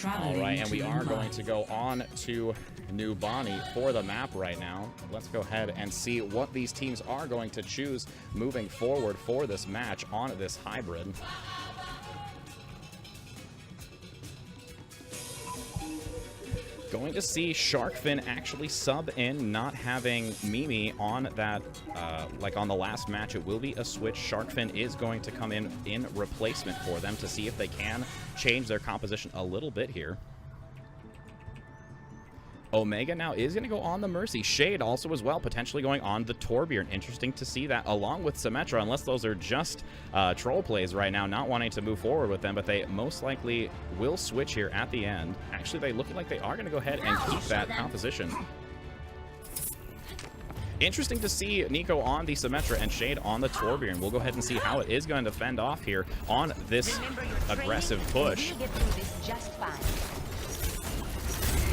All right, and we are going to go on to New Bonnie for the map right now. Let's go ahead and see what these teams are going to choose moving forward for this match on this hybrid. Going to see Sharkfin actually sub in, not having Mimi on that, like on the last match. It will be a switch. Sharkfin is going to come in replacement for them to see if they can change their composition a little bit here. Omega now is going to go on the Mercy. Shade also as well, potentially going on the Torbjorn. Interesting to see that, along with Symmetra, unless those are just troll plays right now, not wanting to move forward with them, but they most likely will switch here at the end. Actually, they look like they are going to go ahead and keep that composition. Interesting to see Nico on the Symmetra and Shade on the Torbjorn. We'll go ahead and see how it is going to fend off here on this aggressive push.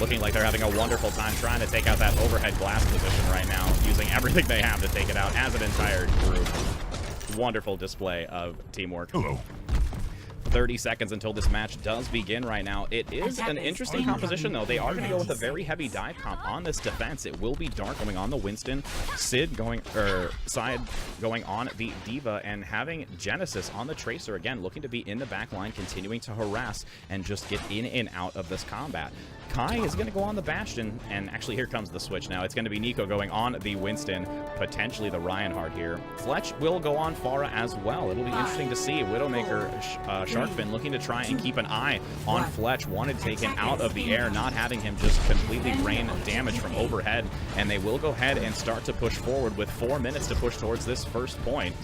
Looking like they're having a wonderful time trying to take out that overhead glass position right now, using everything they have to take it out as an entire group. Wonderful display of teamwork. Hello. 30 seconds until this match does begin right now. It is an interesting composition, though. They are going to go with a very heavy dive comp on this defense. It will be Dark going on the Winston, Sid going, Side going on the Diva, and having Genesis on the Tracer, again, looking to be in the back line, continuing to harass and just get in and out of this combat. Kai is going to go on the Bastion, and actually here comes the switch now. It's going to be Nico going on the Winston, potentially the Reinhardt here. Fletch will go on Pharah as well. It'll be interesting to see. Widowmaker, Sharkfin looking to try and keep an eye on Fletch. Wanted to take him out of the air, not having him just completely rain damage from overhead. And they will go ahead and start to push forward with 4 minutes to push towards this first point.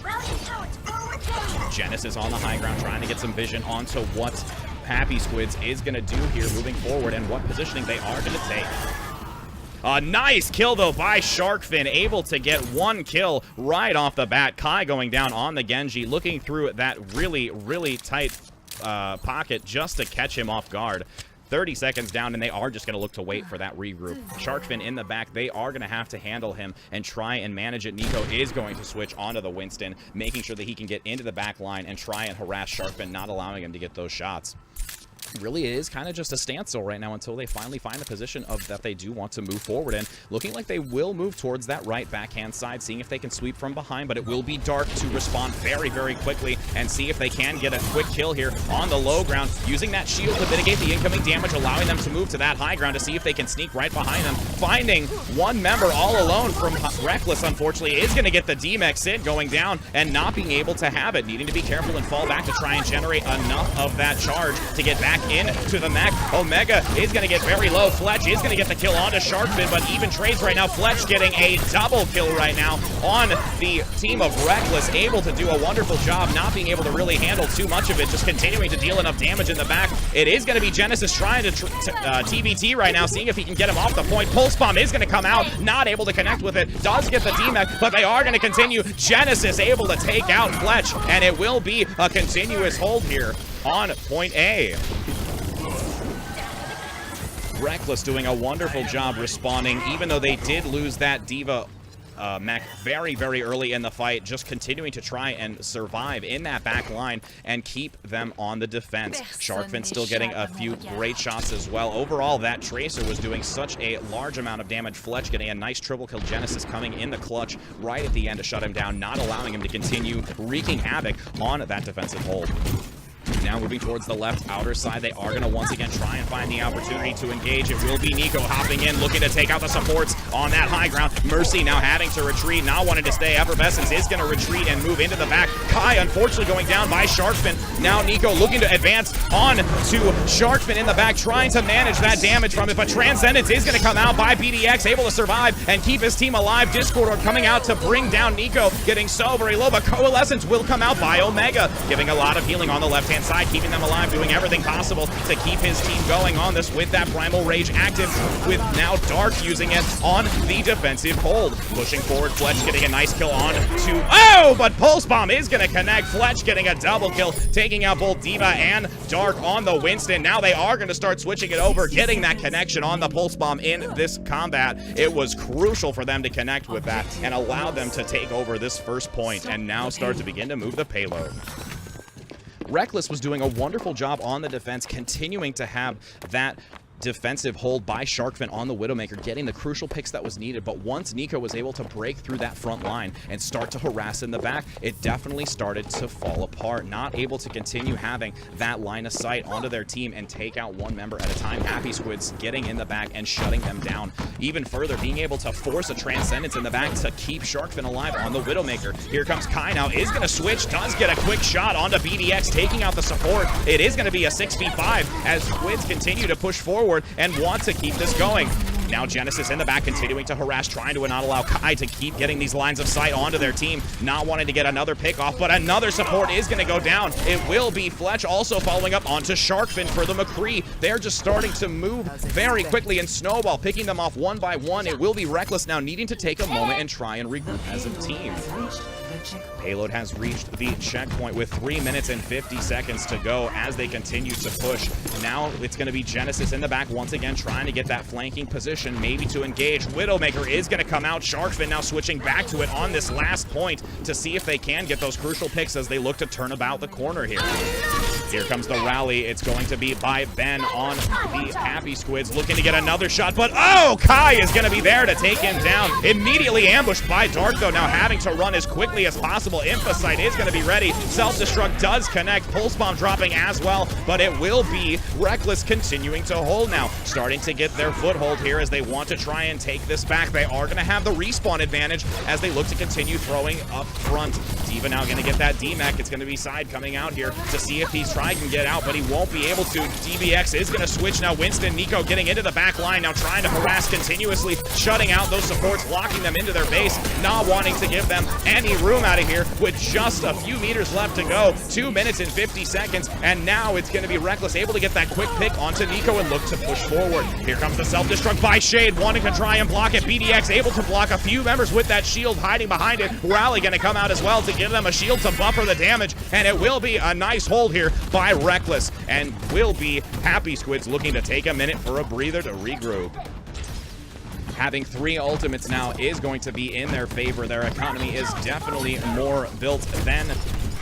Genesis on the high ground, trying to get some vision onto what Happy Squids is going to do here moving forward and what positioning they are going to take. A nice kill, though, by Sharkfin, able to get one kill right off the bat. Kai going down on the Genji, looking through that really, really tight pocket just to catch him off guard. 30 seconds down, and they are just going to look to wait for that regroup. Sharkfin in the back, they are going to have to handle him and try and manage it. Nico is going to switch onto the Winston, making sure that he can get into the back line and try and harass Sharkfin, not allowing him to get those shots. Really is kind of just a standstill right now until they finally find a position of that they do want to move forward in. Looking like they will move towards that right backhand side, seeing if they can sweep from behind, but it will be Dark to respond very, very quickly and see if they can get a quick kill here on the low ground, using that shield to mitigate the incoming damage, allowing them to move to that high ground to see if they can sneak right behind them. Finding one member all alone from Reckless, unfortunately, is going to get the D-Mech. Sid going down and not being able to have it, needing to be careful and fall back to try and generate enough of that charge to get back into the mech. Omega is going to get very low. Fletch is going to get the kill onto Sharkfin, but even trades right now. Fletch getting a double kill right now on the team of Reckless, able to do a wonderful job, not being able to really handle too much of it, just continuing to deal enough damage in the back. It is going to be Genesis trying to TBT right now, seeing if he can get him off the point. Pulse Bomb is going to come out, not able to connect with it. Does get the D-Mech, but they are going to continue. Genesis able to take out Fletch, and it will be a continuous hold here on point A. Reckless doing a wonderful job responding, even though they did lose that Diva mech very, very early in the fight, just continuing to try and survive in that back line and keep them on the defense. Sharkfin still getting a few great shots as well. Overall, that Tracer was doing such a large amount of damage. Fletch getting a nice triple kill. Genesis coming in the clutch right at the end to shut him down, not allowing him to continue wreaking havoc on that defensive hold. Now moving towards the left outer side, they are going to once again try and find the opportunity to engage. It will be Nico hopping in, looking to take out the supports on that high ground. Mercy now having to retreat, not wanting to stay. Effervescence is going to retreat and move into the back. Kai unfortunately going down by Sharkfin. Now Nico looking to advance on to Sharkfin in the back, trying to manage that damage from it, but Transcendence is going to come out by BDX, able to survive and keep his team alive. Discord coming out to bring down Nico, getting so very low, but Coalescence will come out by Omega, giving a lot of healing on the left-hand side, keeping them alive, doing everything possible to keep his team going on this with that Primal Rage active, with now Dark using it on the defensive hold. Pushing forward, Fletch getting a nice kill on to... Oh, but Pulse Bomb is going to connect. Fletch getting a double kill, taking out both Diva and Dark on the Winston. Now they are going to start switching it over, getting that connection on the Pulse Bomb in this combat. It was crucial for them to connect with that and allow them to take over this first point and now start to begin to move the payload. Reckless was doing a wonderful job on the defense, continuing to have that defensive hold by Sharkfin on the Widowmaker, getting the crucial picks that was needed. But once Nico was able to break through that front line and start to harass in the back, it definitely started to fall apart. Not able to continue having that line of sight onto their team and take out one member at a time. Happy Squid's getting in the back and shutting them down even further, being able to force a Transcendence in the back to keep Sharkfin alive on the Widowmaker. Here comes Kai now, is going to switch, does get a quick shot onto BDX, taking out the support. It is going to be a 6v5 as Squids continue to push forward and want to keep this going. Now Genesis in the back continuing to harass, trying to not allow Kai to keep getting these lines of sight onto their team, not wanting to get another pick off, but another support is going to go down. It will be Fletch also following up onto Sharkfin for the McCree. They're just starting to move very quickly and snowball, picking them off one by one. It will be Reckless now needing to take a moment and try and regroup as a team. Payload has reached the checkpoint with 3 minutes and 50 seconds to go as they continue to push. Now it's going to be Genesis in the back once again, trying to get that flanking position, maybe to engage. Widowmaker is going to come out. Sharkfin now switching back to it on this last point to see if they can get those crucial picks as they look to turn about the corner here. Here comes the rally. It's going to be by Ben on the Happy Squids, looking to get another shot, but oh, Kai is going to be there to take him down. Immediately ambushed by Dark, though, now having to run as quickly as possible. Infocyte is going to be ready. Self-destruct does connect. Pulse bomb dropping as well, but it will be Reckless continuing to hold now, starting to get their foothold here as they want to try and take this back. They are going to have the respawn advantage as they look to continue throwing up front. Diva now going to get that D-Mech. It's going to be Side coming out here to see if he's trying to get out, but he won't be able to. DBX is going to switch now. Winston, Nico getting into the back line now, trying to harass continuously, shutting out those supports, locking them into their base, not wanting to give them any room out of here with just a few meters left to go. 2 minutes and 50 seconds, and now it's going to be Reckless able to get that quick pick onto Nico and look to push forward. Here comes the self-destruct by Shade, wanting to try and block it. BDX able to block a few members with that shield hiding behind it. Rally going to come out as well to give them a shield to buffer the damage, and it will be a nice hold here by Reckless, and will be Happy Squids looking to take a minute for a breather to regroup. Having 3 ultimates now is going to be in their favor. Their economy is definitely more built than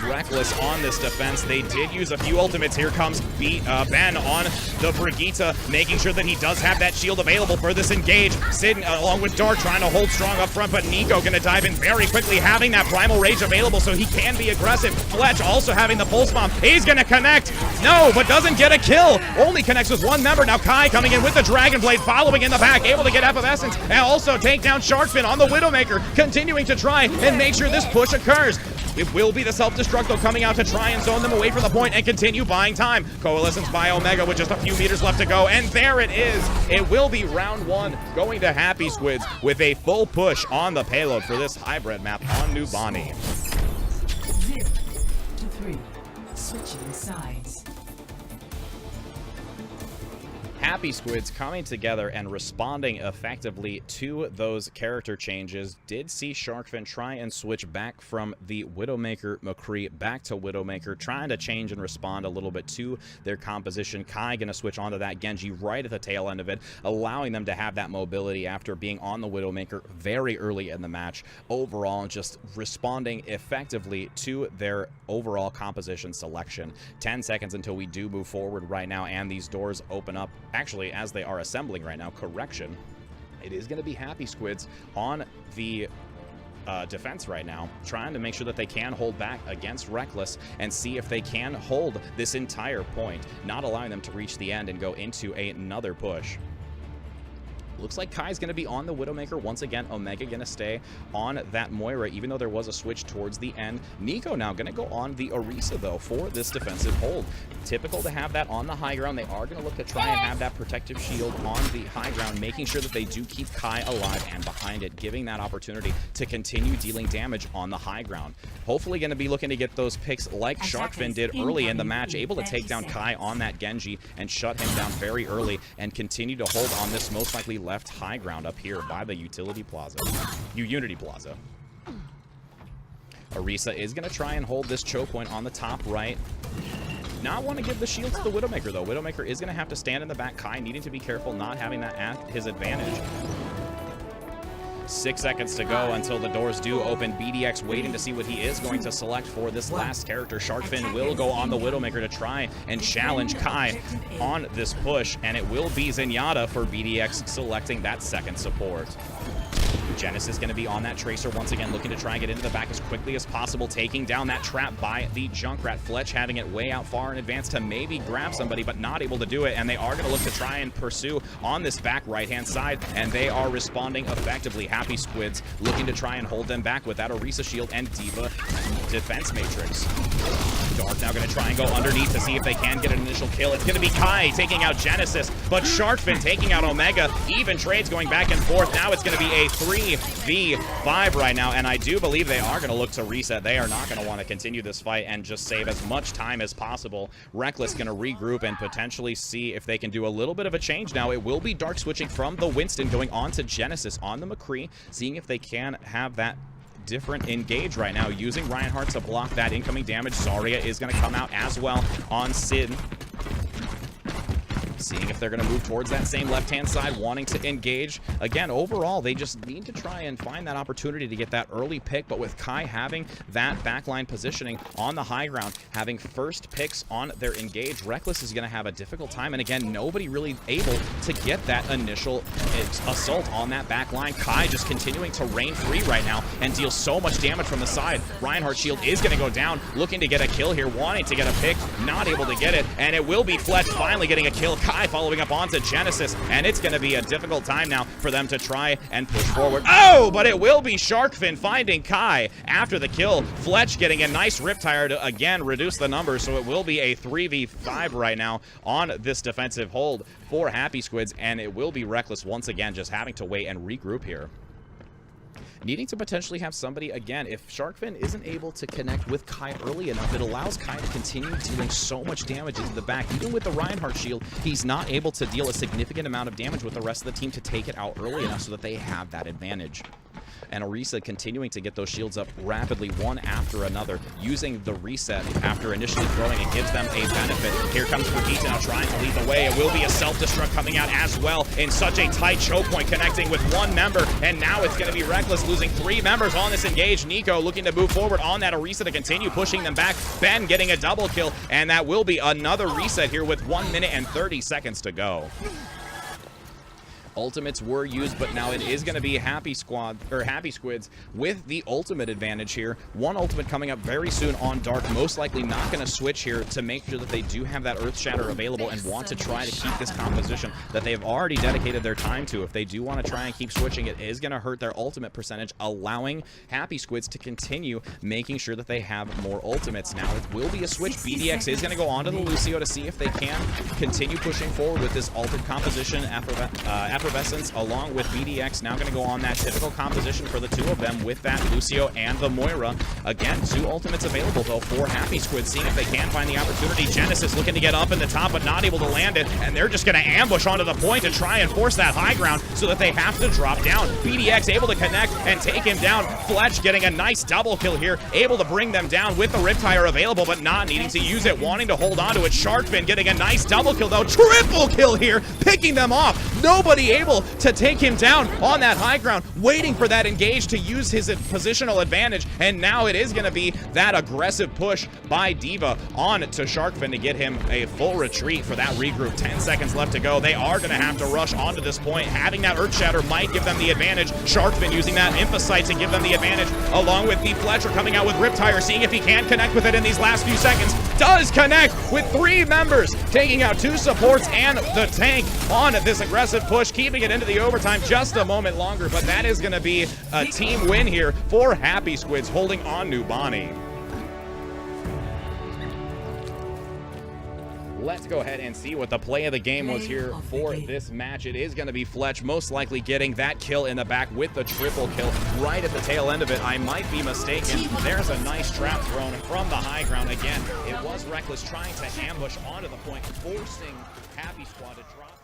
Reckless on this defense. They did use a few ultimates. Here comes Ben on the Brigitte, making sure that he does have that shield available for this engage. Sid along with Dark trying to hold strong up front, but Nico gonna dive in very quickly, having that Primal Rage available so he can be aggressive. Fletch also having the Pulse Bomb. He's gonna connect. No, but doesn't get a kill. Only connects with one member. Now Kai coming in with the Dragon Blade, following in the back, able to get Effervescence and also take down Sharkfin on the Widowmaker, continuing to try and make sure this push occurs. It will be the self-destruct, though, coming out to try and zone them away from the point and continue buying time. Coalescence by Omega with just a few meters left to go, and there it is. It will be round 1 going to Happy Squids with a full push on the payload for this hybrid map on New Bonnie. 0 to 3, switching sides. Happy Squids coming together and responding effectively to those character changes. Did see Sharkfin try and switch back from the Widowmaker McCree back to Widowmaker, trying to change and respond a little bit to their composition. Kai going to switch onto that Genji right at the tail end of it, allowing them to have that mobility after being on the Widowmaker very early in the match. Overall, just responding effectively to their overall composition selection. 10 seconds until we do move forward right now, and these doors open up. Actually, as they are assembling right now, correction, it is going to be Happy Squids on the defense right now, trying to make sure that they can hold back against Reckless and see if they can hold this entire point, not allowing them to reach the end and go into another push. Looks like Kai's going to be on the Widowmaker once again. Omega going to stay on that Moira, even though there was a switch towards the end. Nico now going to go on the Orisa, though, for this defensive hold. Typical to have that on the high ground. They are going to look to try and have that protective shield on the high ground, making sure that they do keep Kai alive and behind it, giving that opportunity to continue dealing damage on the high ground. Hopefully going to be looking to get those picks like Sharkfin did early in the match, able to take down Kai on that Genji and shut him down very early and continue to hold on this most likely left high ground up here by the Unity Plaza. Orisa is going to try and hold this choke point on the top right. Not want to give the shield to the Widowmaker, though. Widowmaker is going to have to stand in the back. Kai needing to be careful, not having that at his advantage. 6 seconds to go until the doors do open. BDX waiting to see what he is going to select for this last character. Sharkfin will go on the Widowmaker to try and challenge Kai on this push, and it will be Zenyatta for BDX selecting that second support. Genesis going to be on that Tracer once again, looking to try and get into the back as quickly as possible, taking down that trap by the Junkrat. Fletch having it way out far in advance to maybe grab somebody, but not able to do it, and they are going to look to try and pursue on this back right-hand side, and they are responding effectively. Happy Squids looking to try and hold them back with that Orisa shield and D.Va defense matrix. Dark now going to try and go underneath to see if they can get an initial kill. It's going to be Kai taking out Genesis, but Sharkfin taking out Omega. Even trades going back and forth. Now it's going to be a 3v5 right now, and I do believe they are going to look to reset. They are not going to want to continue this fight and just save as much time as possible. Reckless going to regroup and potentially see if they can do a little bit of a change now. It will be Dark switching from the Winston going on to Genesis on the McCree, seeing if they can have that different engage right now, using Reinhardt to block that incoming damage. Zarya is going to come out as well on Sid. Seeing if they're going to move towards that same left-hand side, wanting to engage. Again, overall, they just need to try and find that opportunity to get that early pick, but with Kai having that backline positioning on the high ground, having first picks on their engage, Reckless is going to have a difficult time, and again, nobody really able to get that initial assault on that backline. Kai just continuing to reign free right now and deal so much damage from the side. Reinhardt shield is going to go down, looking to get a kill here, wanting to get a pick, not able to get it, and it will be Fletch finally getting a kill. Kai following up onto Genesis, and it's going to be a difficult time now for them to try and push forward. Oh, but it will be Sharkfin finding Kai after the kill. Fletch getting a nice Riptire to, again, reduce the numbers, so it will be a 3v5 right now on this defensive hold for Happy Squids, and it will be Reckless once again just having to wait and regroup here. Needing to potentially have somebody, again, if Sharkfin isn't able to connect with Kai early enough, it allows Kai to continue dealing so much damage into the back. Even with the Reinhardt shield, he's not able to deal a significant amount of damage with the rest of the team to take it out early enough so that they have that advantage. And Orisa continuing to get those shields up rapidly, one after another, using the reset after initially throwing. It gives them a benefit. Here comes Brigitte now trying to lead the way. It will be a self-destruct coming out as well in such a tight choke point, connecting with one member, and now it's going to be Reckless losing 3 members on this engage. Nico looking to move forward on that Orisa to continue pushing them back. Ben getting a double kill, and that will be another reset here with 1 minute and 30 seconds to go. Ultimates were used, but now it is going to be Happy Squids with the ultimate advantage here. One ultimate coming up very soon on Dark, most likely not going to switch here to make sure that they do have that Earth Shatter available and want to try to keep this composition that they've already dedicated their time to. If they do want to try and keep switching, it is going to hurt their ultimate percentage, allowing Happy Squids to continue making sure that they have more ultimates. Now it will be a switch. BDX is going to go on to the Lucio to see if they can continue pushing forward with this altered composition. Effervescence along with BDX now going to go on that typical composition for the two of them with that Lucio and the Moira. Again, 2 ultimates available though for Happy Squid, seeing if they can find the opportunity. Genesis looking to get up in the top but not able to land it, and they're just going to ambush onto the point to try and force that high ground so that they have to drop down. BDX able to connect and take him down. Fletch getting a nice double kill here, able to bring them down with the Riptire available but not needing to use it, wanting to hold on to it. Sharkfin getting a nice double kill though, triple kill here, picking them off. Nobody able to take him down on that high ground, waiting for that engage to use his positional advantage, and now it is going to be that aggressive push by D.Va on to Sharkfin to get him a full retreat for that regroup. 10 seconds left to go. They are going to have to rush onto this point. Having that Earth Shatter might give them the advantage. Sharkfin using that Infocyte to give them the advantage, along with the Fletcher coming out with Riptire, seeing if he can connect with it in these last few seconds. Does connect with 3 members, taking out 2 supports and the tank on this aggressive push, keeping it into the overtime just a moment longer, but that is going to be a team win here for Happy Squids, holding on to Bonnie. Let's go ahead and see what the play of the game was here for this match. It is going to be Fletch most likely getting that kill in the back with the triple kill right at the tail end of it. I might be mistaken. There's a nice trap thrown from the high ground. Again, it was Reckless trying to ambush onto the point, forcing Happy Squad to drop.